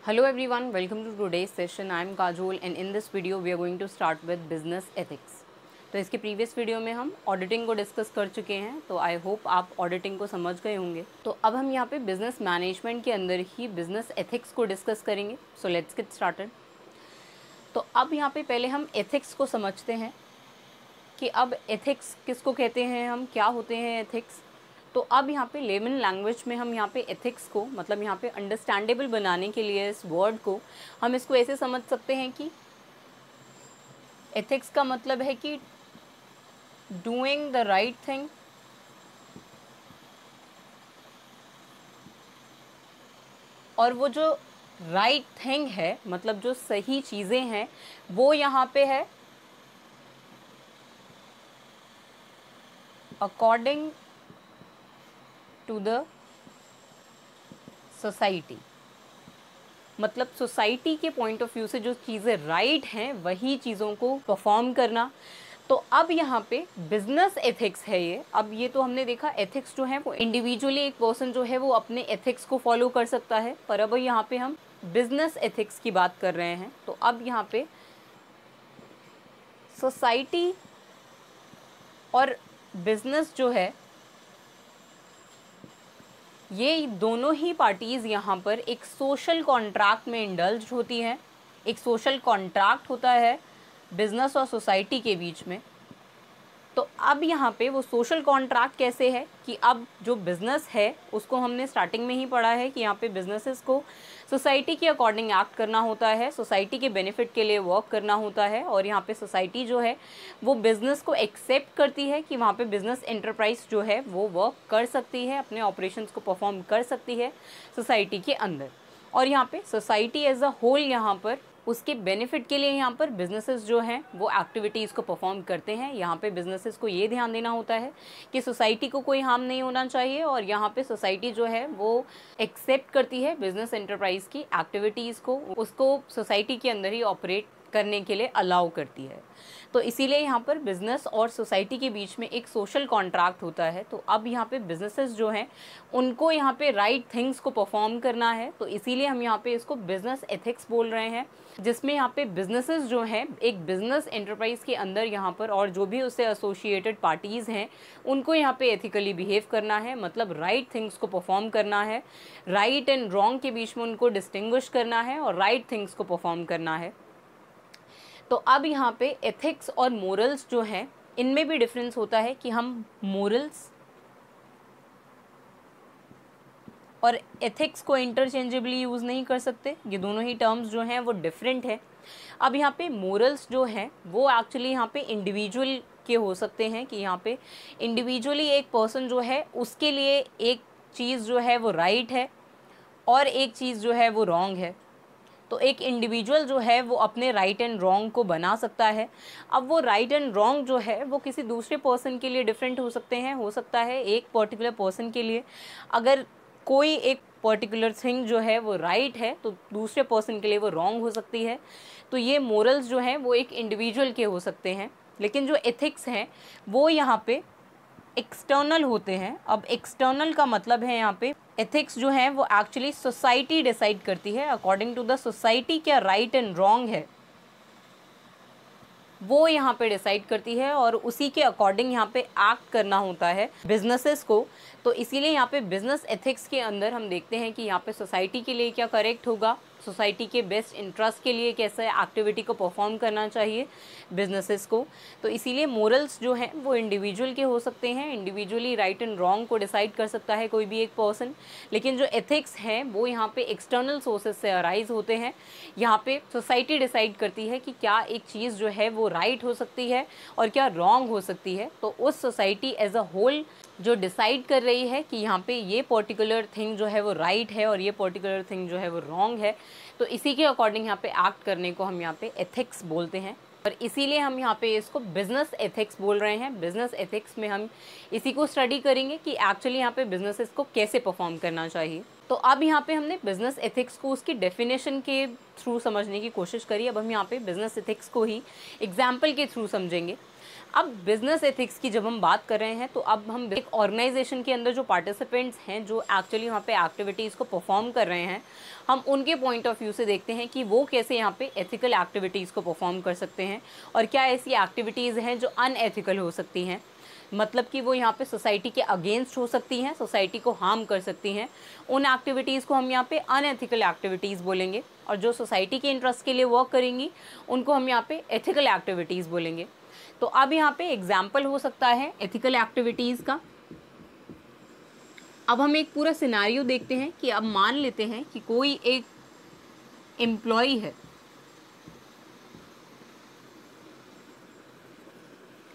Hello everyone, welcome to today's session. I am Kajol and in this video we are going to start with business ethics. तो इसके previous video में हम auditing को discuss कर चुके हैं, तो आई होप आप ऑडिटिंग को समझ गए होंगे। तो अब हम यहाँ पे बिजनेस मैनेजमेंट के अंदर ही बिजनेस एथिक्स को डिस्कस करेंगे। So let's get started. तो अब यहाँ पे पहले हम एथिक्स को समझते हैं कि अब एथिक्स किसको कहते हैं, हम क्या होते हैं एथिक्स। तो अब यहाँ पे लेमन लैंग्वेज में हम यहाँ पे एथिक्स को मतलब यहाँ पे अंडरस्टैंडेबल बनाने के लिए इस वर्ड को हम इसको ऐसे समझ सकते हैं कि एथिक्स का मतलब है कि डूइंग द राइट थिंग और वो जो राइट थिंग है मतलब जो सही चीज़ें हैं वो यहाँ पे है अकॉर्डिंग टू द सोसाइटी। मतलब सोसाइटी के पॉइंट ऑफ व्यू से जो चीज़ें राइट हैं वही चीज़ों को परफॉर्म करना। तो अब यहाँ पे बिजनेस एथिक्स है ये। अब ये तो हमने देखा एथिक्स जो है वो इंडिविजुअली एक पर्सन जो है वो अपने एथिक्स को फॉलो कर सकता है, पर अब यहाँ पे हम बिजनेस एथिक्स की बात कर रहे हैं। तो अब यहाँ पे सोसाइटी और बिजनेस जो है ये दोनों ही पार्टीज़ यहाँ पर एक सोशल कॉन्ट्रैक्ट में इंडल्ज होती हैं। एक सोशल कॉन्ट्रैक्ट होता है बिजनेस और सोसाइटी के बीच में। तो अब यहाँ पे वो सोशल कॉन्ट्रैक्ट कैसे है कि अब जो बिज़नेस है उसको हमने स्टार्टिंग में ही पढ़ा है कि यहाँ पे बिजनेसेस को सोसाइटी के अकॉर्डिंग एक्ट करना होता है, सोसाइटी के बेनिफिट के लिए वर्क करना होता है। और यहाँ पे सोसाइटी जो है वो बिज़नेस को एक्सेप्ट करती है कि वहाँ पे बिज़नेस एंटरप्राइज जो है वो वर्क कर सकती है, अपने ऑपरेशंस को परफॉर्म कर सकती है सोसाइटी के अंदर। और यहाँ पे सोसाइटी एज अ होल यहाँ पर उसके बेनिफिट के लिए यहाँ पर बिजनेसेस जो हैं वो एक्टिविटीज़ को परफॉर्म करते हैं। यहाँ पे बिजनेसेस को ये ध्यान देना होता है कि सोसाइटी को कोई हार्म नहीं होना चाहिए, और यहाँ पे सोसाइटी जो है वो एक्सेप्ट करती है बिजनेस एंटरप्राइज की एक्टिविटीज़ को, उसको सोसाइटी के अंदर ही ऑपरेट करने के लिए अलाउ करती है। तो इसीलिए यहाँ पर बिज़नेस और सोसाइटी के बीच में एक सोशल कॉन्ट्रैक्ट होता है। तो अब यहाँ पे बिजनेसेस जो हैं उनको यहाँ पे राइट थिंग्स को परफॉर्म करना है, तो इसीलिए हम यहाँ पे इसको बिजनेस एथिक्स बोल रहे हैं, जिसमें यहाँ पे बिजनेसेस जो हैं एक बिजनेस एंटरप्राइज के अंदर यहाँ पर और जो भी उससे एसोसिएटेड पार्टीज़ हैं उनको यहाँ पे एथिकली बिहेव करना है, मतलब राइट थिंग्स को परफॉर्म करना है, राइट एंड रॉन्ग के बीच में उनको डिस्टिंग्विश करना है और राइट थिंग्स को परफॉर्म करना है। तो अब यहाँ पे एथिक्स और मोरल्स जो हैं इनमें भी डिफरेंस होता है कि हम मोरल्स और एथिक्स को इंटरचेंजेबली यूज़ नहीं कर सकते। ये दोनों ही टर्म्स जो हैं वो डिफरेंट है। अब यहाँ पे मोरल्स जो हैं वो एक्चुअली यहाँ पे इंडिविजुअल के हो सकते हैं कि यहाँ पे इंडिविजुअली एक पर्सन जो है उसके लिए एक चीज़ जो है वो राइट है और एक चीज़ जो है वो रॉन्ग है। तो एक इंडिविजुअल जो है वो अपने राइट एंड रॉन्ग को बना सकता है। अब वो राइट एंड रॉन्ग जो है वो किसी दूसरे पर्सन के लिए डिफरेंट हो सकते हैं। हो सकता है एक पर्टिकुलर पर्सन के लिए अगर कोई एक पर्टिकुलर थिंग जो है वो राइट है तो दूसरे पर्सन के लिए वो रॉन्ग हो सकती है। तो ये मोरल्स जो हैं वो एक इंडिविजुअल के हो सकते हैं, लेकिन जो एथिक्स हैं वो यहाँ पे एक्सटर्नल होते हैं। अब एक्सटर्नल का मतलब है यहाँ पे एथिक्स जो है वो एक्चुअली सोसाइटी डिसाइड करती है, अकॉर्डिंग टू द सोसाइटी क्या राइट एंड रॉन्ग है वो यहाँ पे डिसाइड करती है और उसी के अकॉर्डिंग यहाँ पे एक्ट करना होता है बिजनेसेस को। तो इसीलिए यहाँ पे बिजनेस एथिक्स के अंदर हम देखते हैं कि यहाँ पे सोसाइटी के लिए क्या करेक्ट होगा, सोसाइटी के बेस्ट इंटरेस्ट के लिए कैसे एक्टिविटी को परफॉर्म करना चाहिए बिजनेसेस को। तो इसीलिए मोरल्स जो हैं वो इंडिविजुअल के हो सकते हैं, इंडिविजुअली राइट एंड रॉन्ग को डिसाइड कर सकता है कोई भी एक पर्सन। लेकिन जो एथिक्स हैं वो यहाँ पे एक्सटर्नल सोर्सेज से अराइज होते हैं। यहाँ पे सोसाइटी डिसाइड करती है कि क्या एक चीज़ जो है वो राइट हो सकती है और क्या रॉन्ग हो सकती है। तो उस सोसाइटी एज अ होल जो डिसाइड कर रही है कि यहाँ पे ये पर्टिकुलर थिंग जो है वो राइट है और ये पर्टिकुलर थिंग जो है वो रॉन्ग है, तो इसी के अकॉर्डिंग यहाँ पे एक्ट करने को हम यहाँ पे एथिक्स बोलते हैं। और इसीलिए हम यहाँ पे इसको बिजनेस एथिक्स बोल रहे हैं। बिजनेस एथिक्स में हम इसी को स्टडी करेंगे कि एक्चुअली यहाँ पे बिजनेसेस को कैसे परफॉर्म करना चाहिए। तो तो अब यहाँ पे हमने बिजनेस एथिक्स को उसकी डेफिनेशन के थ्रू समझने की कोशिश करी। अब हम यहाँ पे बिजनेस एथिक्स को ही एग्जाम्पल के थ्रू समझेंगे। अब बिजनेस एथिक्स की जब हम बात कर रहे हैं तो अब हम एक ऑर्गेनाइजेशन के अंदर जो पार्टिसिपेंट्स हैं, जो एक्चुअली वहाँ पे एक्टिविटीज़ को परफॉर्म कर रहे हैं, हम उनके पॉइंट ऑफ व्यू से देखते हैं कि वो कैसे यहाँ पे एथिकल एक्टिविटीज़ को परफॉर्म कर सकते हैं और क्या ऐसी एक्टिविटीज़ हैं जो अनएथिकल हो सकती हैं, मतलब कि वो यहाँ पे सोसाइटी के अगेंस्ट हो सकती हैं, सोसाइटी को हार्म कर सकती हैं। उन एक्टिविटीज़ को हम यहाँ पे अनएथिकल एक्टिविटीज़ बोलेंगे, और जो सोसाइटी के इंटरेस्ट के लिए वर्क करेंगी उनको हम यहाँ पे एथिकल एक्टिविटीज़ बोलेंगे। तो अब यहाँ पे एग्जाम्पल हो सकता है एथिकल एक्टिविटीज़ का। अब हम एक पूरा सिनेरियो देखते हैं कि अब मान लेते हैं कि कोई एक एम्प्लॉय है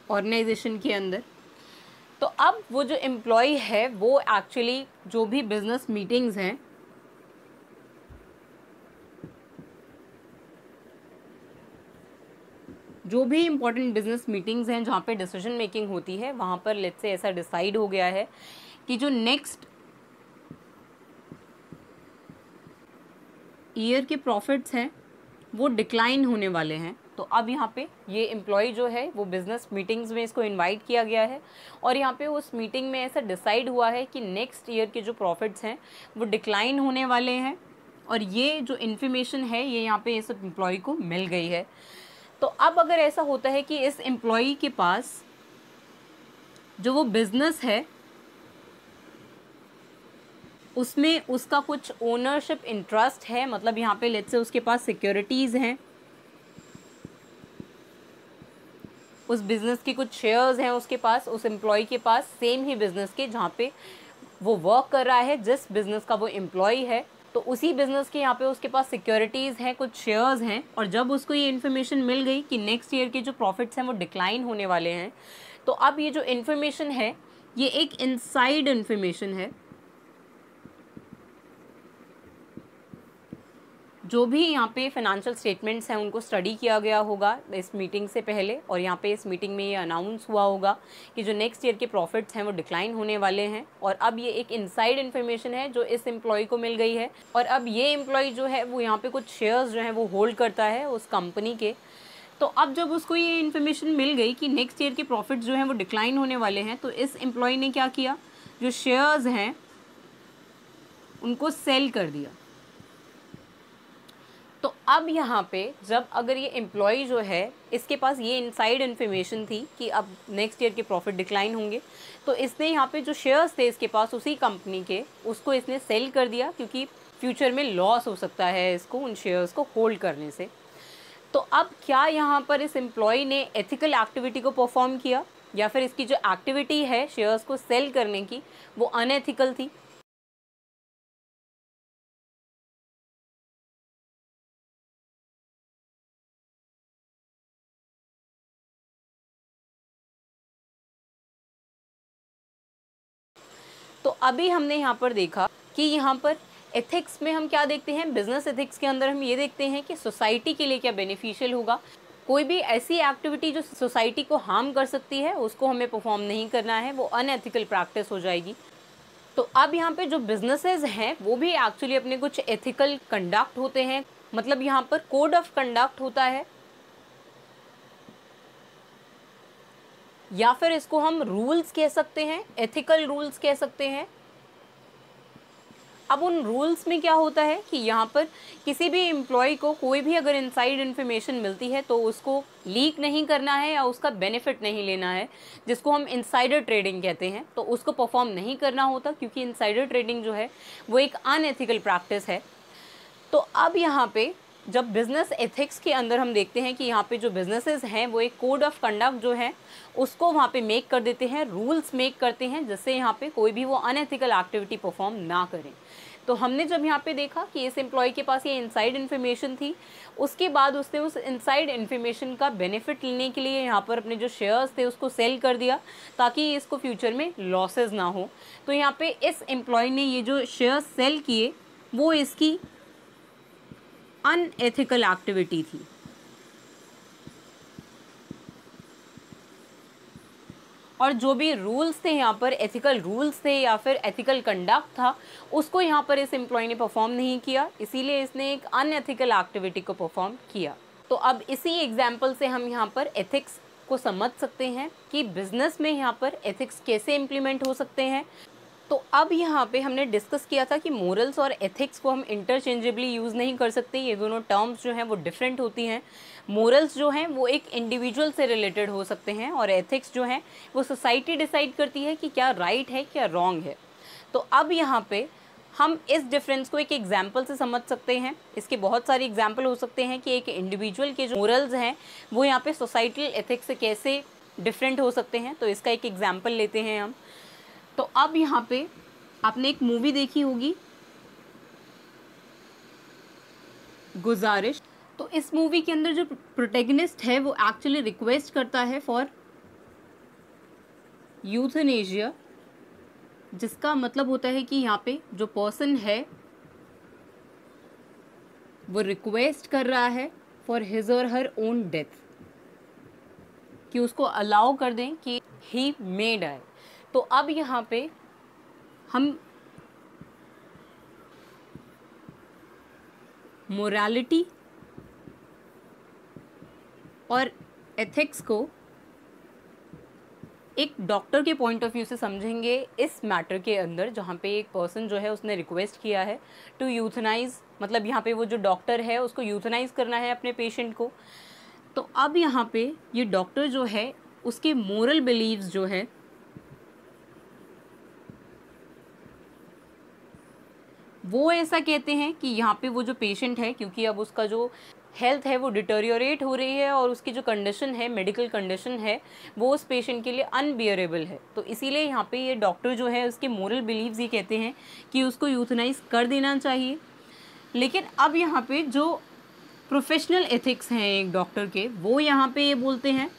ऑर्गेनाइजेशन के अंदर। तो अब वो जो एम्प्लॉय है वो एक्चुअली जो भी बिजनेस मीटिंग्स हैं, जो भी इम्पोर्टेंट बिजनेस मीटिंग्स हैं जहाँ पे डिसीजन मेकिंग होती है, वहाँ पर लेट्स से ऐसा डिसाइड हो गया है कि जो नेक्स्ट ईयर के प्रॉफिट्स हैं वो डिक्लाइन होने वाले हैं। तो अब यहाँ पे ये एम्प्लॉय जो है वो बिज़नेस मीटिंग्स में इसको इनवाइट किया गया है, और यहाँ पे उस मीटिंग में ऐसा डिसाइड हुआ है कि नेक्स्ट ईयर के जो प्रॉफिट्स हैं वो डिक्लाइन होने वाले हैं, और ये जो इन्फॉर्मेशन है ये यहाँ पे इस एम्प्लॉय को मिल गई है। तो अब अगर ऐसा होता है कि इस एम्प्लॉय के पास जो वो बिज़नेस है उसमें उसका कुछ ओनरशिप इंटरेस्ट है, मतलब यहाँ पे लेट्स से उसके पास सिक्योरिटीज़ हैं, उस बिज़नेस के कुछ शेयर्स हैं उसके पास, उस एम्प्लॉय के पास, सेम ही बिज़नेस के जहाँ पे वो वर्क कर रहा है, जिस बिज़नेस का वो एम्प्लॉय है, तो उसी बिज़नेस के यहाँ पे उसके पास सिक्योरिटीज़ हैं, कुछ शेयर्स हैं। और जब उसको ये इन्फॉर्मेशन मिल गई कि नेक्स्ट ईयर के जो प्रॉफिट्स हैं वो डिक्लाइन होने वाले हैं, तो अब ये जो इन्फॉर्मेशन है ये एक इनसाइड इन्फॉर्मेशन है। जो भी यहाँ पे फाइनेंशियल स्टेटमेंट्स हैं उनको स्टडी किया गया होगा इस मीटिंग से पहले, और यहाँ पे इस मीटिंग में ये अनाउंस हुआ होगा कि जो नेक्स्ट ईयर के प्रॉफिट्स हैं वो डिक्लाइन होने वाले हैं, और अब ये एक इनसाइड इन्फॉर्मेशन है जो इस एम्प्लॉय को मिल गई है। और अब ये एम्प्लॉय जो है वो यहाँ पे कुछ शेयर्स जो हैं वो होल्ड करता है उस कंपनी के। तो अब जब उसको ये इन्फॉर्मेशन मिल गई कि नेक्स्ट ईयर के प्रॉफिट्स जो हैं वो डिक्लाइन होने वाले हैं, तो इस एम्प्लॉय ने क्या किया, जो शेयर्स हैं उनको सेल कर दिया। तो अब यहाँ पे जब अगर ये एम्प्लॉय जो है इसके पास ये इनसाइड इन्फॉर्मेशन थी कि अब नेक्स्ट ईयर के प्रॉफिट डिक्लाइन होंगे, तो इसने यहाँ पे जो शेयर्स थे इसके पास उसी कंपनी के, उसको इसने सेल कर दिया, क्योंकि फ्यूचर में लॉस हो सकता है इसको उन शेयर्स को होल्ड करने से। तो अब क्या यहाँ पर इस एम्प्लॉय ने एथिकल एक्टिविटी को परफॉर्म किया, या फिर इसकी जो एक्टिविटी है शेयर्स को सेल करने की वो अनएथिकल थी? तो अभी हमने यहाँ पर देखा कि यहाँ पर एथिक्स में हम क्या देखते हैं, बिजनेस एथिक्स के अंदर हम ये देखते हैं कि सोसाइटी के लिए क्या बेनिफिशियल होगा। कोई भी ऐसी एक्टिविटी जो सोसाइटी को हार्म कर सकती है उसको हमें परफॉर्म नहीं करना है, वो अनएथिकल प्रैक्टिस हो जाएगी। तो अब यहाँ पे जो बिजनेसेस हैं वो भी एक्चुअली अपने कुछ एथिकल कंडक्ट होते हैं, मतलब यहाँ पर कोड ऑफ कंडक्ट होता है, या फिर इसको हम रूल्स कह सकते हैं, एथिकल रूल्स कह सकते हैं। अब उन रूल्स में क्या होता है कि यहाँ पर किसी भी एम्प्लॉय को कोई भी अगर इनसाइड इन्फॉर्मेशन मिलती है तो उसको लीक नहीं करना है या उसका बेनिफिट नहीं लेना है, जिसको हम इनसाइडर ट्रेडिंग कहते हैं, तो उसको परफॉर्म नहीं करना होता, क्योंकि इनसाइडर ट्रेडिंग जो है वो एक अनएथिकल प्रैक्टिस है। तो अब यहाँ पे जब बिज़नेस एथिक्स के अंदर हम देखते हैं कि यहाँ पे जो बिजनेसेस हैं वो एक कोड ऑफ कंडक्ट जो है उसको वहाँ पे मेक कर देते हैं, रूल्स मेक करते हैं, जिससे यहाँ पे कोई भी वो अनएथिकल एक्टिविटी परफॉर्म ना करें। तो हमने जब यहाँ पे देखा कि इस एम्प्लॉय के पास ये इनसाइड इन्फॉर्मेशन थी, उसके बाद उसने उस इनसाइड इन्फॉर्मेशन का बेनिफिट लेने के लिए यहाँ पर अपने जो शेयर्स थे उसको सेल कर दिया, ताकि इसको फ्यूचर में लॉसेज ना हो। तो यहाँ पे इस एम्प्लॉय ने ये जो शेयर्स सेल किए वो इसकी अनएथिकल एक्टिविटी थी। और जो भी रूल्स थे यहाँ पर, एथिकल रूल्स थे या फिर एथिकल कंडक्ट था, उसको यहाँ पर इस एम्प्लॉय ने परफॉर्म नहीं किया, इसीलिए इसने एक अनएथिकल एक्टिविटी को परफॉर्म किया। तो अब इसी एग्जाम्पल से हम यहाँ पर एथिक्स को समझ सकते हैं कि बिजनेस में यहाँ पर एथिक्स कैसे इम्प्लीमेंट हो सकते हैं। तो अब यहाँ पे हमने डिस्कस किया था कि मोरल्स और एथिक्स को हम इंटरचेंजेबली यूज़ नहीं कर सकते, ये दोनों टर्म्स जो हैं वो डिफरेंट होती हैं। मोरल्स जो हैं वो एक इंडिविजुअल से रिलेटेड हो सकते हैं और एथिक्स जो हैं वो सोसाइटी डिसाइड करती है कि क्या राइट है क्या रॉन्ग है। तो अब यहाँ पे हम इस डिफरेंस को एक एग्जाम्पल से समझ सकते हैं। इसके बहुत सारे एग्जाम्पल हो सकते हैं कि एक इंडिविजुअल के जो मोरल्स हैं वो यहाँ पे सोसाइटल एथिक्स से कैसे डिफरेंट हो सकते हैं। तो इसका एक एग्जाम्पल लेते हैं हम। तो अब यहाँ पे आपने एक मूवी देखी होगी गुजारिश। तो इस मूवी के अंदर जो प्रोटैगनिस्ट है वो एक्चुअली रिक्वेस्ट करता है फॉर यूथनेशिया, जिसका मतलब होता है कि यहाँ पे जो पर्सन है वो रिक्वेस्ट कर रहा है फॉर हिज और हर ओन डेथ, कि उसको अलाउ कर दें कि ही मे डाई। तो अब यहाँ पे हम मोरालिटी और एथिक्स को एक डॉक्टर के पॉइंट ऑफ व्यू से समझेंगे इस मैटर के अंदर, जहाँ पे एक पर्सन जो है उसने रिक्वेस्ट किया है टू यूथनाइज, मतलब यहाँ पे वो जो डॉक्टर है उसको यूथनाइज करना है अपने पेशेंट को। तो अब यहाँ पे ये डॉक्टर जो है उसके मोरल बिलीव्स जो है वो ऐसा कहते हैं कि यहाँ पे वो जो पेशेंट है, क्योंकि अब उसका जो हेल्थ है वो डिटोरियोरेट हो रही है और उसकी जो कंडीशन है, मेडिकल कंडीशन है, वो उस पेशेंट के लिए अनबियरेबल है। तो इसीलिए यहाँ पे ये डॉक्टर जो है उसके मोरल बिलीव्स ये कहते हैं कि उसको यूथनाइज कर देना चाहिए। लेकिन अब यहाँ पे जो प्रोफेशनल एथिक्स हैं एक डॉक्टर के, वो यहाँ पे ये बोलते हैं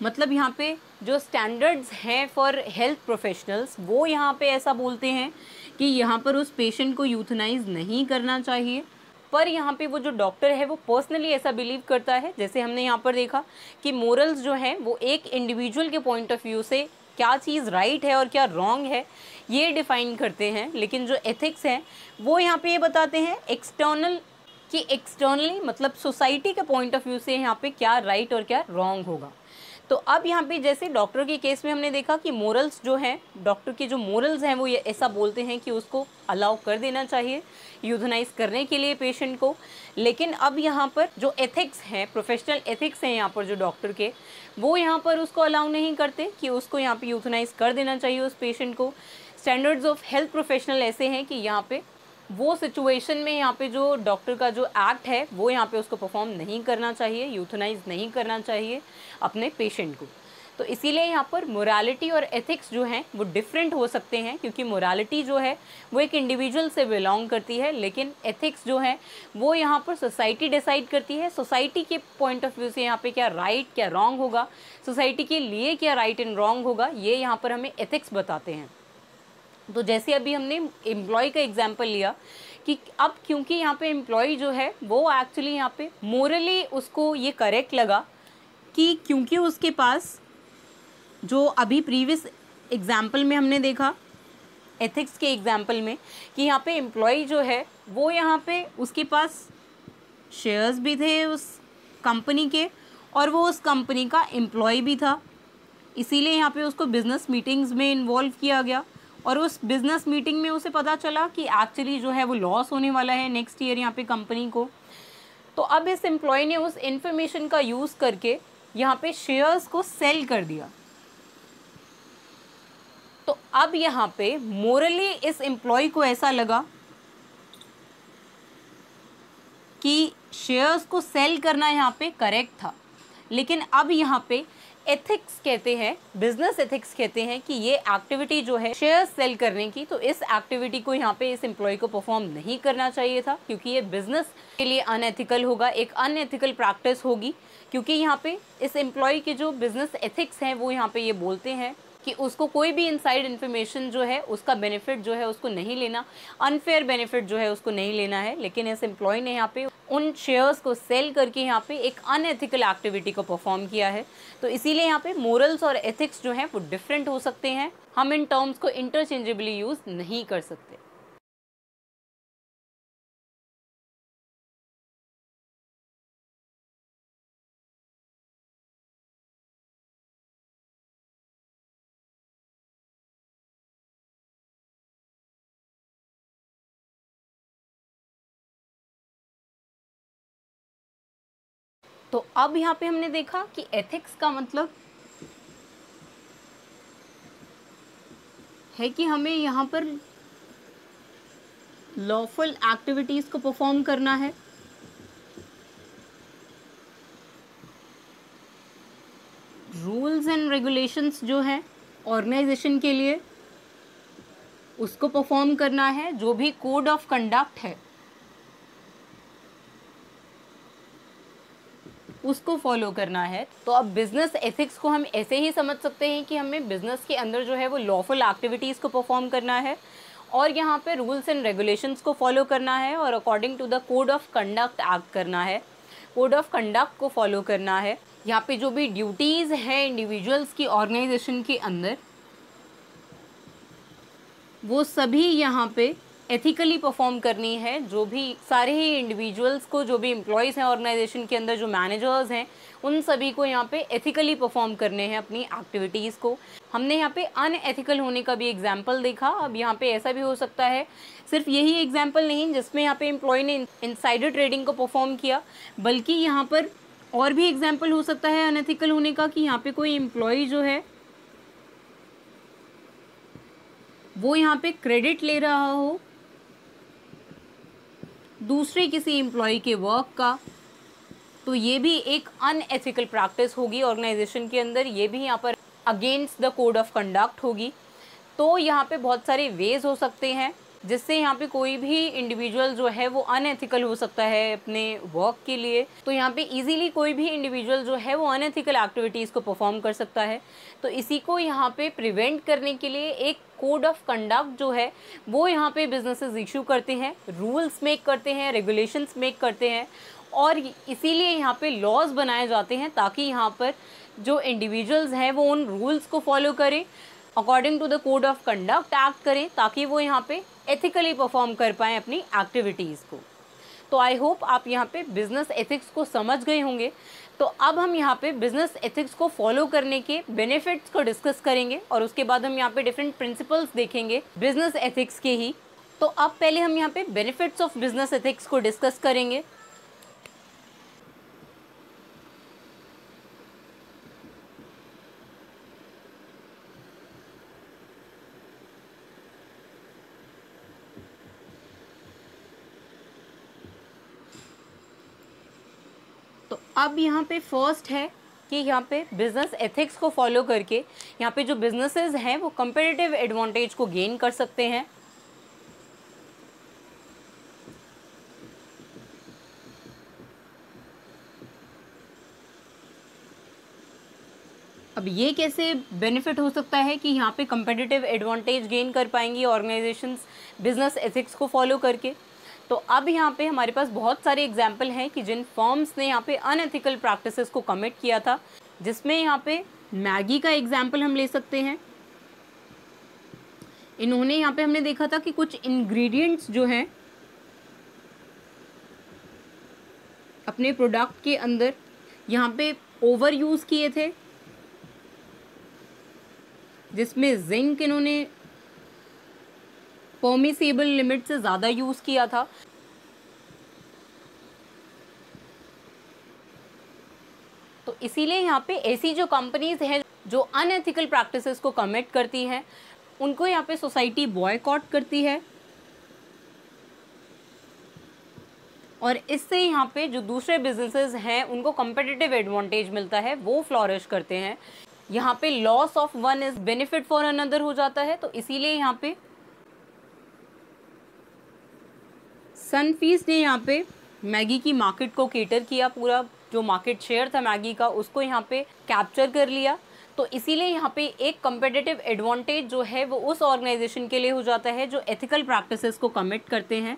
मतलब यहाँ पे जो स्टैंडर्ड्स हैं फॉर हेल्थ प्रोफेशनल्स वो यहाँ पे ऐसा बोलते हैं कि यहाँ पर उस पेशेंट को यूथनाइज नहीं करना चाहिए। पर यहाँ पे वो जो डॉक्टर है वो पर्सनली ऐसा बिलीव करता है, जैसे हमने यहाँ पर देखा कि मोरल्स जो हैं वो एक इंडिविजुअल के पॉइंट ऑफ व्यू से क्या चीज़ राइट है और क्या रॉन्ग है ये डिफ़ाइन करते हैं। लेकिन जो एथिक्स हैं वो यहाँ पे ये बताते हैं एक्सटर्नल, कि एक्सटर्नली मतलब सोसाइटी के पॉइंट ऑफ व्यू से यहाँ पे क्या राइट और क्या रॉन्ग होगा। तो अब यहाँ पे जैसे डॉक्टर के केस में हमने देखा कि मोरल्स जो हैं, डॉक्टर के जो मोरल्स हैं वो ये ऐसा बोलते हैं कि उसको अलाउ कर देना चाहिए यूथनाइज करने के लिए पेशेंट को। लेकिन अब यहाँ पर जो एथिक्स हैं, प्रोफेशनल एथिक्स हैं यहाँ पर जो डॉक्टर के, वो यहाँ पर उसको अलाउ नहीं करते कि उसको यहाँ पे यूथनाइज कर देना चाहिए उस पेशेंट को। स्टैंडर्ड्स ऑफ हेल्थ प्रोफेशनल ऐसे हैं कि यहाँ पे वो सिचुएशन में यहाँ पे जो डॉक्टर का जो एक्ट है वो यहाँ पे उसको परफॉर्म नहीं करना चाहिए, यूथनाइज नहीं करना चाहिए अपने पेशेंट को। तो इसीलिए यहाँ पर मोरालिटी और एथिक्स जो हैं वो डिफरेंट हो सकते हैं, क्योंकि मोरालिटी जो है वो एक इंडिविजुअल से बिलोंग करती है, लेकिन एथिक्स जो है वो यहाँ पर सोसाइटी डिसाइड करती है। सोसाइटी के पॉइंट ऑफ व्यू से यहाँ पे क्या राइट क्या रॉन्ग होगा, सोसाइटी के लिए क्या राइट एंड रॉन्ग होगा, ये यहाँ पर हमें एथिक्स बताते हैं। तो जैसे अभी हमने एम्प्लॉय का एग्जांपल लिया कि अब क्योंकि यहाँ पे एम्प्लॉय जो है वो एक्चुअली यहाँ पे मोरली उसको ये करेक्ट लगा कि क्योंकि उसके पास जो अभी प्रीवियस एग्जांपल में हमने देखा एथिक्स के एग्जांपल में कि यहाँ पे एम्प्लॉय जो है वो यहाँ पे उसके पास शेयर्स भी थे उस कंपनी के और वो उस कंपनी का एम्प्लॉय भी था, इसीलिए यहाँ पे उसको बिज़नेस मीटिंग्स में इन्वॉल्व किया गया और उस बिज़नेस मीटिंग में उसे पता चला कि एक्चुअली जो है वो लॉस होने वाला है नेक्स्ट ईयर यहाँ पे कंपनी को। तो अब इस एम्प्लॉय ने उस इंफॉर्मेशन का यूज़ करके यहाँ पे शेयर्स को सेल कर दिया। तो अब यहाँ पे मोरली इस एम्प्लॉय को ऐसा लगा कि शेयर्स को सेल करना यहाँ पे करेक्ट था, लेकिन अब यहाँ पे एथिक्स कहते हैं, बिजनेस एथिक्स कहते हैं कि ये एक्टिविटी जो है शेयर सेल करने की, तो इस एक्टिविटी को यहाँ पे इस एम्प्लॉय को परफॉर्म नहीं करना चाहिए था, क्योंकि ये बिजनेस के लिए अनएथिकल होगा, एक अनएथिकल प्रैक्टिस होगी। क्योंकि यहाँ पे इस एम्प्लॉय के जो बिजनेस एथिक्स हैं वो यहाँ पे ये बोलते हैं कि उसको कोई भी इनसाइड इन्फॉर्मेशन जो है उसका बेनिफिट जो है उसको नहीं लेना, अनफेयर बेनिफिट जो है उसको नहीं लेना है। लेकिन इस एम्प्लॉय ने यहाँ पे उन शेयर्स को सेल करके यहाँ पे एक अनएथिकल एक्टिविटी को परफॉर्म किया है। तो इसीलिए यहाँ पे मोरल्स और एथिक्स जो हैं वो डिफरेंट हो सकते हैं, हम इन टर्म्स को इंटरचेंजेबली यूज नहीं कर सकते। तो अब यहाँ पे हमने देखा कि एथिक्स का मतलब है कि हमें यहाँ पर लॉफुल एक्टिविटीज को परफॉर्म करना है, रूल्स एंड रेगुलेशंस जो हैं ऑर्गेनाइजेशन के लिए उसको परफॉर्म करना है, जो भी कोड ऑफ कंडक्ट है उसको फॉलो करना है। तो अब बिजनेस एथिक्स को हम ऐसे ही समझ सकते हैं कि हमें बिजनेस के अंदर जो है वो लॉफुल एक्टिविटीज़ को परफॉर्म करना है और यहाँ पे रूल्स एंड रेगुलेशंस को फॉलो करना है और according to the code of conduct act करना है, कोड ऑफ कंडक्ट को फॉलो करना है। यहाँ पे जो भी ड्यूटीज़ हैं इंडिविजुअल्स की ऑर्गेनाइजेशन के अंदर वो सभी यहाँ पे एथिकली परफॉर्म करनी है। जो भी सारे ही इंडिविजुअल्स को, जो भी एम्प्लॉयज़ हैं ऑर्गेनाइजेशन के अंदर, जो मैनेजर्स हैं, उन सभी को यहाँ पे एथिकली परफॉर्म करने हैं अपनी एक्टिविटीज़ को। हमने यहाँ पे अनएथिकल होने का भी एग्जाम्पल देखा। अब यहाँ पे ऐसा भी हो सकता है, सिर्फ यही एग्जाम्पल नहीं जिसमें यहाँ पे एम्प्लॉय ने इनसाइडर ट्रेडिंग को परफॉर्म किया, बल्कि यहाँ पर और भी एग्जाम्पल हो सकता है अनएथिकल होने का कि यहाँ पे कोई एम्प्लॉय जो है वो यहाँ पे क्रेडिट ले रहा हो दूसरे किसी एम्प्लॉय के वर्क का, तो ये भी एक अनएथिकल प्रैक्टिस होगी ऑर्गेनाइजेशन के अंदर, ये भी यहाँ पर against the code of conduct होगी। तो यहाँ पे बहुत सारे वेज हो सकते हैं जिससे यहाँ पे कोई भी इंडिविजुअल जो है वो अनएथिकल हो सकता है अपने वर्क के लिए। तो यहाँ पे इजीली कोई भी इंडिविजुअल जो है वो अनएथिकल एक्टिविटीज़ को परफॉर्म कर सकता है। तो इसी को यहाँ पे प्रिवेंट करने के लिए एक कोड ऑफ कंडक्ट जो है वो यहाँ पे बिजनेसेस इशू करते हैं, रूल्स मेक करते हैं, रेगुलेशंस मेक करते हैं और इसीलिए यहाँ पे लॉज बनाए जाते हैं ताकि यहाँ पर जो इंडिविजुअल्स हैं वो उन रूल्स को फॉलो करें, according to the code of conduct act करें, ताकि वो यहाँ पे एथिकली परफॉर्म कर पाएँ अपनी एक्टिविटीज़ को। तो आई होप आप यहाँ पे बिजनेस एथिक्स को समझ गए होंगे। तो अब हम यहाँ पे बिजनेस एथिक्स को फॉलो करने के बेनिफिट्स को डिस्कस करेंगे और उसके बाद हम यहाँ पे डिफरेंट प्रिंसिपल्स देखेंगे बिजनेस एथिक्स के ही। तो अब पहले हम यहाँ पे बेनिफिट्स ऑफ बिजनेस एथिक्स को डिस्कस करेंगे। तो अब यहाँ पे फर्स्ट है कि यहाँ पे बिजनेस एथिक्स को फॉलो करके यहाँ पे जो बिजनेसेस हैं वो कंपेटिटिव एडवांटेज को गेन कर सकते हैं। अब ये कैसे बेनिफिट हो सकता है कि यहाँ पे कंपेटिटिव एडवांटेज गेन कर पाएंगी ऑर्गेनाइजेशंस बिजनेस एथिक्स को फॉलो करके। तो अब यहाँ पे हमारे पास बहुत सारे एग्जाम्पल हैं कि जिन फर्म्स ने यहाँ पे अनएथिकल प्रैक्टिसेस को कमिट किया था, जिसमें यहाँ पे मैगी का एग्जाम्पल हम ले सकते हैं। इन्होंने यहाँ पे हमने देखा था कि कुछ इंग्रेडिएंट्स जो हैं अपने प्रोडक्ट के अंदर यहाँ पे ओवर यूज़ किए थे, जिसमें जिंक इन्होंने परमिसेबल लिमिट से ज़्यादा यूज़ किया था। तो इसीलिए यहाँ पे ऐसी जो कंपनीज हैं जो अनएथिकल प्रैक्टिसेस को कमिट करती हैं उनको यहाँ पे सोसाइटी बॉयकॉट करती है और इससे यहाँ पे जो दूसरे बिजनेसेस हैं उनको कम्पिटिटिव एडवांटेज मिलता है, वो फ्लॉरिश करते हैं। यहाँ पे loss of one is benefit for another हो जाता है। तो इसीलिए यहाँ पे सनफीस्ट ने यहाँ पे मैगी की मार्केट को केटर किया, पूरा जो मार्केट शेयर था मैगी का उसको यहाँ पे कैप्चर कर लिया। तो इसीलिए यहाँ पे एक कंपेटिटिव एडवांटेज जो है वो उस ऑर्गेनाइजेशन के लिए हो जाता है जो एथिकल प्रैक्टिसेस को कमिट करते हैं,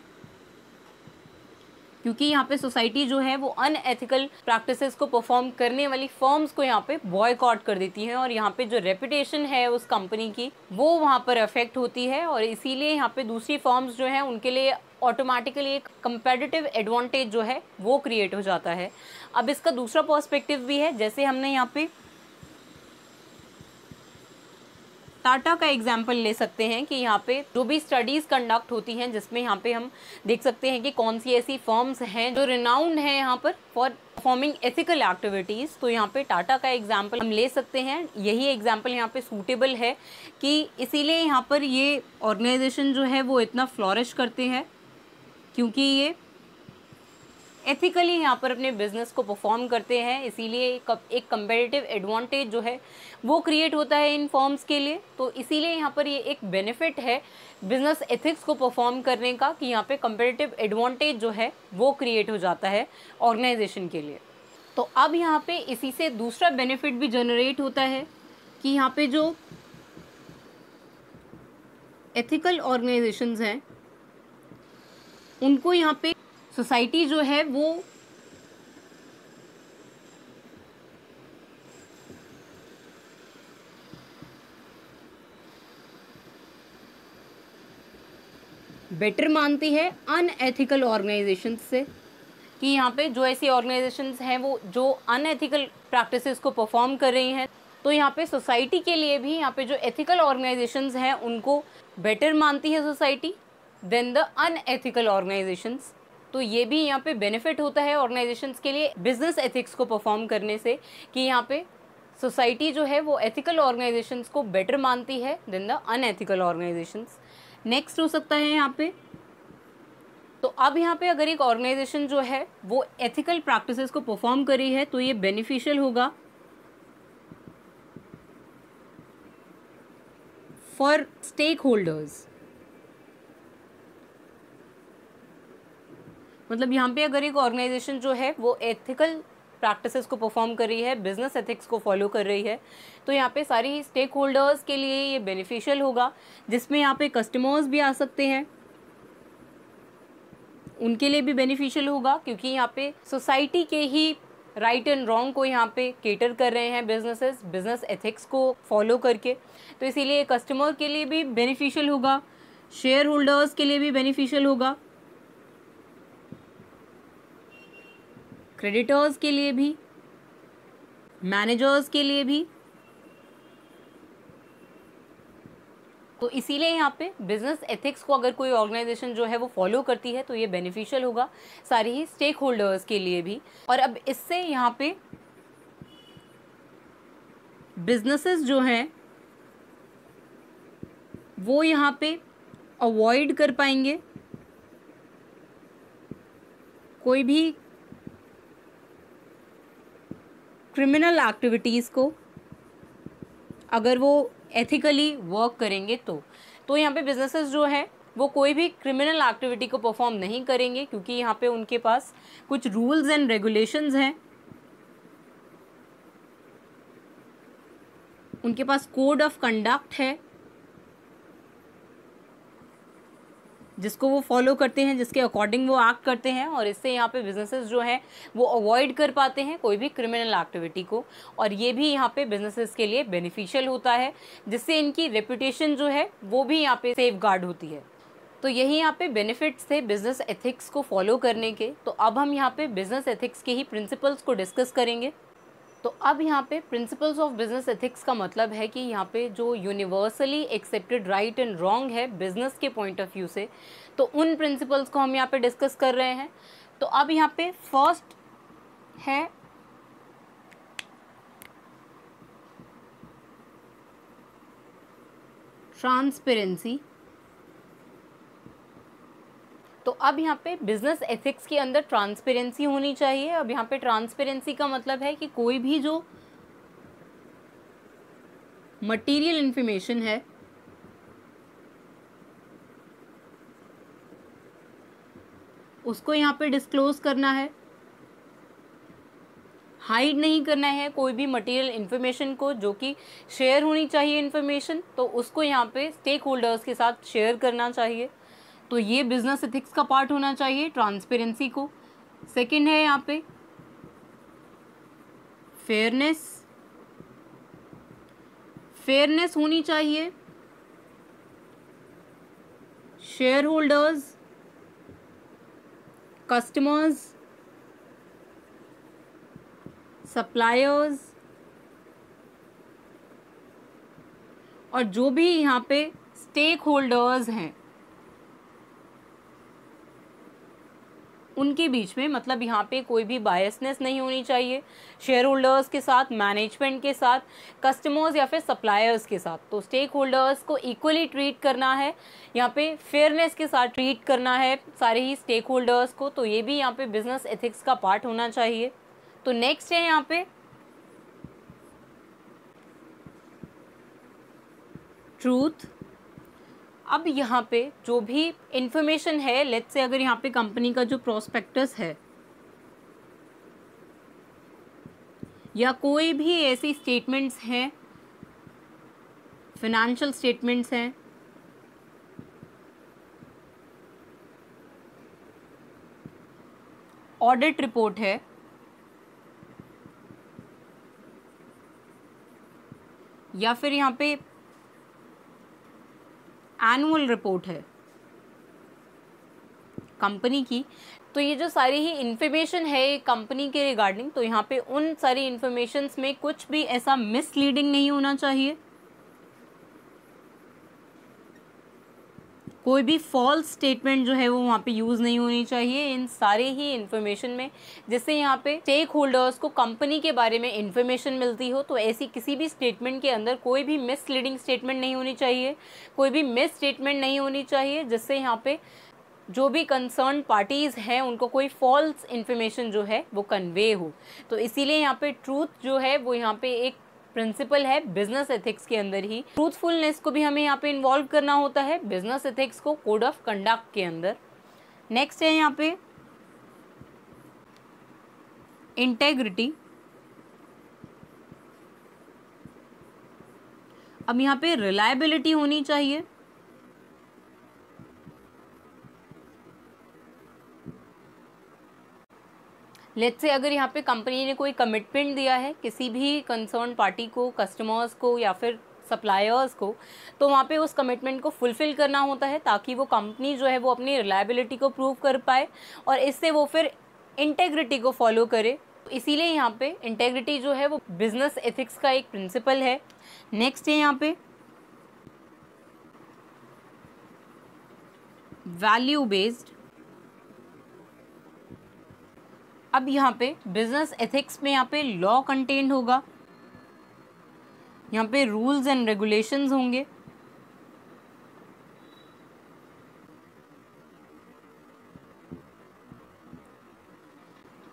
क्योंकि यहाँ पे सोसाइटी जो है वो अनएथिकल प्रैक्टिसेस को परफॉर्म करने वाली फर्म्स को यहाँ पे बॉयकॉट कर देती है, और यहाँ पे जो रेपुटेशन है उस कंपनी की वो वहाँ पर अफेक्ट होती है, और इसीलिए यहाँ पे दूसरी फर्म्स जो हैं उनके लिए ऑटोमेटिकली एक कंपेटिटिव एडवांटेज जो है वो क्रिएट हो जाता है। अब इसका दूसरा पर्सपेक्टिव भी है, जैसे हमने यहाँ पे टाटा का एग्जाम्पल ले सकते हैं कि यहाँ पे जो भी स्टडीज़ कंडक्ट होती हैं जिसमें यहाँ पे हम देख सकते हैं कि कौन सी ऐसी फर्म्स हैं जो रिनाउंड हैं यहाँ पर फॉर परफॉर्मिंग एथिकल एक्टिविटीज़। तो यहाँ पे टाटा का एग्जाम्पल हम ले सकते हैं। यही एग्जाम्पल यहाँ पे सूटेबल है कि इसीलिए यहाँ पर ये ऑर्गेनाइजेशन जो है वो इतना फ्लॉरिश करते हैं, क्योंकि ये एथिकली यहाँ पर अपने बिजनेस को परफॉर्म करते हैं। इसीलिए एक कंपेटिटिव एडवांटेज जो है वो क्रिएट होता है इन फर्म्स के लिए। तो इसीलिए यहाँ पर ये एक बेनिफिट है बिजनेस एथिक्स को परफॉर्म करने का कि यहाँ पे कंपेटिटिव एडवांटेज जो है वो क्रिएट हो जाता है ऑर्गेनाइजेशन के लिए। तो अब यहाँ पे इसी से दूसरा बेनिफिट भी जनरेट होता है कि यहाँ पे जो एथिकल ऑर्गेनाइजेशंस हैं उनको यहाँ पे सोसाइटी जो है वो बेटर मानती है अनएथिकल ऑर्गेनाइजेशंस से, कि यहाँ पे जो ऐसी ऑर्गेनाइजेशंस हैं वो जो अनएथिकल प्रैक्टिसेस को परफॉर्म कर रही हैं, तो यहाँ पे सोसाइटी के लिए भी यहाँ पे जो एथिकल ऑर्गेनाइजेशंस हैं उनको बेटर मानती है society than the unethical organisations. तो ये भी यहाँ पे बेनिफिट होता है ऑर्गेनाइजेशंस के लिए बिजनेस एथिक्स को परफॉर्म करने से, कि यहाँ पे सोसाइटी जो है वो एथिकल ऑर्गेनाइजेशंस को बेटर मानती है than the unethical organisations. Next हो सकता है यहाँ पे, तो अब यहाँ पे अगर एक ऑर्गेनाइजेशन जो है वो एथिकल प्रैक्टिसेस को परफॉर्म कर रही है तो ये बेनिफिशियल होगा फॉर स्टेक होल्डर्स। मतलब यहाँ पे अगर एक ऑर्गेनाइजेशन जो है वो एथिकल प्रैक्टिसेस को परफॉर्म कर रही है, बिजनेस एथिक्स को फॉलो कर रही है, तो यहाँ पे सारी स्टेक होल्डर्स के लिए ये बेनिफिशियल होगा, जिसमें यहाँ पे कस्टमर्स भी आ सकते हैं, उनके लिए भी बेनिफिशियल होगा, क्योंकि यहाँ पे सोसाइटी के ही राइट एंड रॉन्ग को यहाँ पे केटर कर रहे हैं बिजनेसेस बिजनेस एथिक्स को फॉलो करके। तो इसीलिए कस्टमर के लिए भी बेनिफिशियल होगा, शेयर होल्डर्स के लिए भी बेनिफिशियल होगा, क्रेडिटर्स के लिए भी, मैनेजर्स के लिए भी। तो इसीलिए यहाँ पे बिजनेस एथिक्स को अगर कोई ऑर्गेनाइजेशन जो है वो फॉलो करती है तो ये बेनिफिशियल होगा सारी ही स्टेक होल्डर्स के लिए भी। और अब इससे यहाँ पे बिजनेसेस जो हैं वो यहाँ पे अवॉइड कर पाएंगे कोई भी क्रिमिनल एक्टिविटीज़ को, अगर वो एथिकली वर्क करेंगे तो यहाँ पे बिजनेसेस जो है वो कोई भी क्रिमिनल एक्टिविटी को परफॉर्म नहीं करेंगे, क्योंकि यहाँ पे उनके पास कुछ रूल्स एंड रेगुलेशंस हैं, उनके पास कोड ऑफ कंडक्ट है जिसको वो फॉलो करते हैं, जिसके अकॉर्डिंग वो एक्ट करते हैं, और इससे यहाँ पे बिजनेसेस जो हैं वो अवॉइड कर पाते हैं कोई भी क्रिमिनल एक्टिविटी को। और ये भी यहाँ पे बिजनेसेस के लिए बेनिफिशियल होता है, जिससे इनकी रेपुटेशन जो है वो भी यहाँ पे सेफ गार्ड होती है। तो यही यहाँ पे बेनिफिट्स थे बिजनेस एथिक्स को फॉलो करने के। तो अब हम यहाँ पे बिजनेस एथिक्स के ही प्रिंसिपल्स को डिस्कस करेंगे। तो अब यहाँ पे प्रिंसिपल्स ऑफ बिजनेस एथिक्स का मतलब है कि यहाँ पे जो universally accepted right and wrong है बिजनेस के पॉइंट ऑफ व्यू से, तो उन प्रिंसिपल्स को हम यहाँ पे डिस्कस कर रहे हैं। तो अब यहाँ पे फर्स्ट है ट्रांसपेरेंसी। तो अब यहाँ पे बिजनेस एथिक्स के अंदर ट्रांसपेरेंसी होनी चाहिए। अब यहाँ पे ट्रांसपेरेंसी का मतलब है कि कोई भी जो मटेरियल इंफॉर्मेशन है उसको यहाँ पे डिस्क्लोज करना है। हाइड नहीं करना है कोई भी मटेरियल इन्फॉर्मेशन को, जो कि शेयर होनी चाहिए इन्फॉर्मेशन, तो उसको यहाँ पे स्टेक होल्डर्स के साथ शेयर करना चाहिए। तो ये बिजनेस एथिक्स का पार्ट होना चाहिए, ट्रांसपेरेंसी को। सेकंड है यहाँ पे फेयरनेस, फेयरनेस होनी चाहिए शेयर होल्डर्स, कस्टमर्स, सप्लायर्स और जो भी यहाँ पे स्टेक होल्डर्स हैं उनके बीच में, मतलब यहाँ पे कोई भी बायसनेस नहीं होनी चाहिए शेयर होल्डर्स के साथ, मैनेजमेंट के साथ, कस्टमर्स या फिर सप्लायर्स के साथ। तो स्टेक होल्डर्स को इक्वली ट्रीट करना है, यहाँ पे फेयरनेस के साथ ट्रीट करना है सारे ही स्टेक होल्डर्स को। तो ये भी यहाँ पे बिजनेस एथिक्स का पार्ट होना चाहिए। तो नेक्स्ट है यहाँ पे ट्रूथ। अब यहाँ पे जो भी इंफॉर्मेशन है, लेट्स से अगर यहाँ पे कंपनी का जो प्रोस्पेक्टस है या कोई भी ऐसी स्टेटमेंट्स हैं, फाइनेंशियल स्टेटमेंट्स हैं, ऑडिट रिपोर्ट है या फिर यहाँ पे एनुअल रिपोर्ट है कंपनी की, तो ये जो सारी ही इंफॉर्मेशन है कंपनी के रिगार्डिंग, तो यहाँ पे उन सारी इंफॉर्मेशंस में कुछ भी ऐसा मिसलीडिंग नहीं होना चाहिए, कोई भी फॉल्स स्टेटमेंट जो है वो वहाँ पे यूज़ नहीं होनी चाहिए इन सारे ही इंफॉर्मेशन में, जिससे यहाँ पे स्टेक होल्डर्स को कंपनी के बारे में इंफॉर्मेशन मिलती हो। तो ऐसी किसी भी स्टेटमेंट के अंदर कोई भी मिसलीडिंग स्टेटमेंट नहीं होनी चाहिए, कोई भी मिस स्टेटमेंट नहीं होनी चाहिए, जिससे यहाँ पे जो भी कंसर्न पार्टीज़ हैं उनको कोई फॉल्स इन्फॉर्मेशन जो है वो कन्वे हो। तो इसीलिए यहाँ पे ट्रूथ जो है वो यहाँ पे एक प्रिंसिपल है बिजनेस एथिक्स के अंदर ही। ट्रूथफुलनेस को भी हमें यहाँ पे इन्वॉल्व करना होता है बिजनेस एथिक्स को कोड ऑफ कंडक्ट के अंदर। नेक्स्ट है यहाँ पे इंटेग्रिटी। अब यहाँ पे रिलायबिलिटी होनी चाहिए, लेट्स से अगर यहाँ पे कंपनी ने कोई कमिटमेंट दिया है किसी भी कंसर्न पार्टी को, कस्टमर्स को या फिर सप्लायर्स को, तो वहाँ पे उस कमिटमेंट को फुलफिल करना होता है ताकि वो कंपनी जो है वो अपनी रिलायबिलिटी को प्रूव कर पाए और इससे वो फिर इंटेग्रिटी को फॉलो करे। तो इसीलिए यहाँ पे इंटेग्रिटी जो है वो बिजनेस एथिक्स का एक प्रिंसिपल है। नेक्स्ट है यहाँ पे वैल्यू बेस्ड। अब यहाँ पे बिजनेस एथिक्स में यहाँ पे लॉ कंटेंट होगा, यहाँ पे रूल्स एंड रेगुलेशंस होंगे,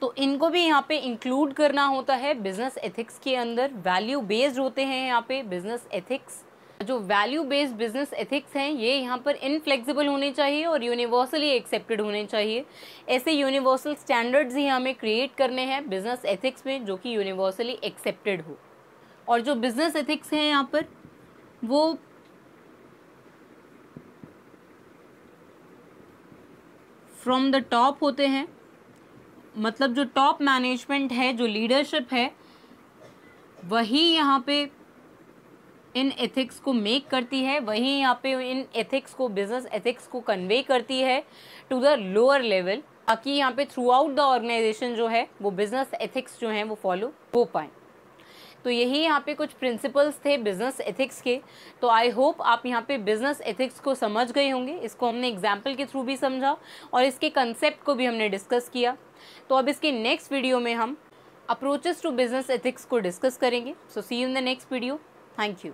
तो इनको भी यहाँ पे इंक्लूड करना होता है बिजनेस एथिक्स के अंदर। वैल्यू बेस्ड होते हैं यहाँ पे बिजनेस एथिक्स। जो वैल्यू बेस्ड बिजनेस एथिक्स हैं ये यहाँ पर इनफ्लेक्सिबल होने चाहिए और यूनिवर्सली एक्सेप्टेड होने चाहिए। ऐसे यूनिवर्सल स्टैंडर्ड्स ही हमें क्रिएट करने हैं बिजनेस एथिक्स में जो कि यूनिवर्सली एक्सेप्टेड हो। और जो बिजनेस एथिक्स हैं यहाँ पर वो फ्रॉम द टॉप होते हैं, मतलब जो टॉप मैनेजमेंट है, जो लीडरशिप है, वही यहाँ पे इन एथिक्स को मेक करती है, वही यहाँ पे इन एथिक्स को, बिजनेस एथिक्स को कन्वे करती है टू द लोअर लेवल, ताकि यहाँ पे थ्रू आउट द ऑर्गेनाइजेशन जो है वो बिजनेस एथिक्स जो हैं वो फॉलो हो पाए। तो यही यहाँ पे कुछ प्रिंसिपल्स थे बिजनेस एथिक्स के। तो आई होप आप यहाँ पे बिजनेस एथिक्स को समझ गए होंगे। इसको हमने एग्जाम्पल के थ्रू भी समझा और इसके कंसेप्ट को भी हमने डिस्कस किया। तो अब इसके नेक्स्ट वीडियो में हम अप्रोचेस टू बिजनेस एथिक्स को डिस्कस करेंगे। So see you in the next video. Thank you.